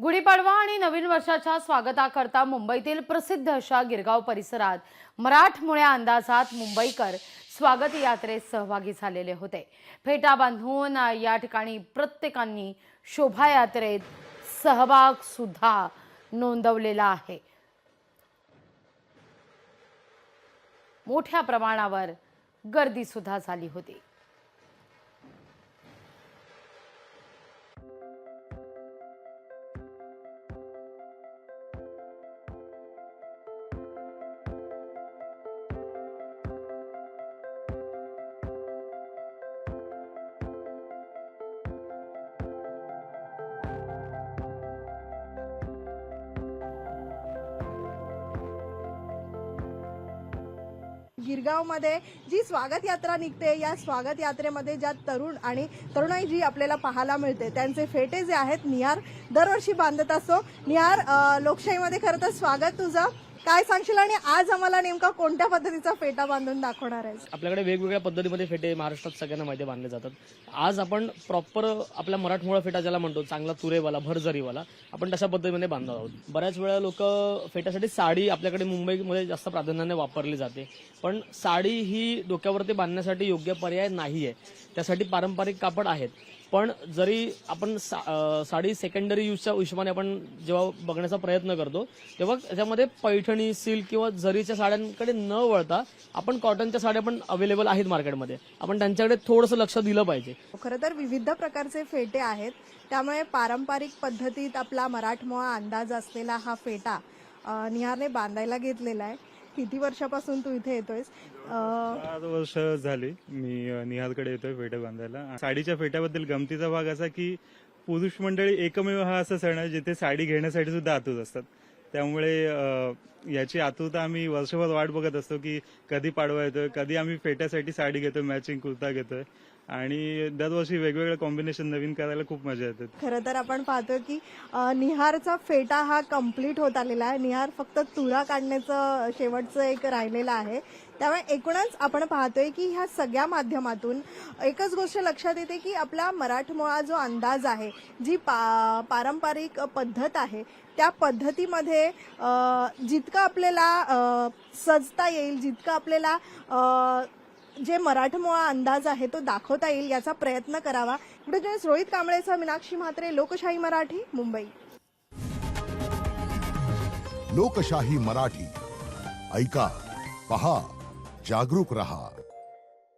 गुढीपाडवा आणि नवीन वर्षाच्या स्वागताकरता मुंबईतील प्रसिद्ध अशा गिरगाव परिसरात मराठमोळ्या अंदाजात मुंबईकर स्वागत यात्रेत सहभागी झालेले होते। फेटा बांधून या ठिकाणी प्रत्येकांनी शोभायात्रेत सहभाग सुद्धा नोंदवलेला आहे। मोठ्या प्रमाणावर गर्दी सुद्धा झाली होती। गिरगावमध्ये जी स्वागत यात्रा निघते, या स्वागत यात्रेमध्ये ज्या तरुण आणि तरुणाई जी आपल्याला पाहायला मिळते त्यांचे फेटे जे आहेत निहार दरवर्षी बांधत असतो। निहार, लोकशाहीमध्ये खरं तर स्वागत तुझं, काय सांगशील आणि आज आम्हाला नेमका कोणत्या पद्धतीचा फेटा बांधून दाखवणार आहेस? आपल्याकडे वेगवेगळ्या पद्धतीमध्ये फेटे महाराष्ट्रात सगळ्यांना माहिती बांधले जातात। आज आपण प्रॉपर आपला मराठमोळा फेटा ज्याला म्हणतो, चांगला तुरेवाला भरजरीवाला, आपण तशा पद्धतीमध्ये बांधणार आहोत। बऱ्याच वेळा लोक फेट्यासाठी साडी आपल्याकडे मुंबईमध्ये जास्त प्राधान्याने वापरली जाते, पण साडी ही डोक्यावरती बांधण्यासाठी योग्य पर्याय नाहीये। त्यासाठी पारंपरिक कापड आहेत, पण जरी आपण साडी सेकंडरी यूजच्या हिशोबाने आपण जेव्हा बघण्याचा प्रयत्न करतो तेव्हा त्याच्यामध्ये पैठणी, सिल्क किंवा जरीच्या साड्यांकडे न वळता आपण कॉटनच्या साड्या पण अवेलेबल आहेत मार्केटमध्ये, आपण त्यांच्याकडे थोडंसं लक्ष दिलं पाहिजे। खरं तर विविध प्रकारचे फेटे आहेत, त्यामुळे पारंपरिक पद्धतीत आपला मराठमोळा अंदाज असलेला हा फेटा निहारने बांधायला घेतलेला आहे। किती वर्षापासून तू इथे येतोयस? 8 वर्ष झाली मी निहालकडे येतोय फेटे बांधायला। साडीच्या फेट्याबद्दल गमतीचा भाग असा की पुरुष मंडळी एकमेव हा असा सण आहे जिथे साडी घेण्यासाठी सुद्धा आतुर असतात, त्यामुळे याची आतुरता आम्ही वर्षभर वाट बघत असतो की कधी पाडवा येतोय, कधी आम्ही फेट्यासाठी साडी घेतोय, मॅचिंग कुर्ता घेतोय आणि दरवर्षी वेगवेगळे कॉम्बिनेशन नवीन करायला खूप मजा येते। खरं तर आपण पाहतो की निहारचा फेटा हा कम्प्लीट होत आलेला आहे। निहार फक्त तुरा काढण्याचं शेवटचं एक राहिलेलं आहे, त्यामुळे एकूणच आपण पाहतोय की ह्या सगळ्या माध्यमातून एकच गोष्ट लक्षात येते की आपला मराठमोळा जो अंदाज आहे, जी पारंपरिक पद्धत आहे, त्या पद्धतीमध्ये जितकं आपल्याला सजता येईल, जितकं आपल्याला जे मराठमोळा अंदाज आहे तो दाखवता येईल याचा प्रयत्न करावा। व्हिडिओ जर्नलिस्ट रोहित कांबळेसह मीनाक्षी म्हात्रे, लोकशाही मराठी, मुंबई। लोकशाही मराठी ऐका, पहा, जागरूक रहा।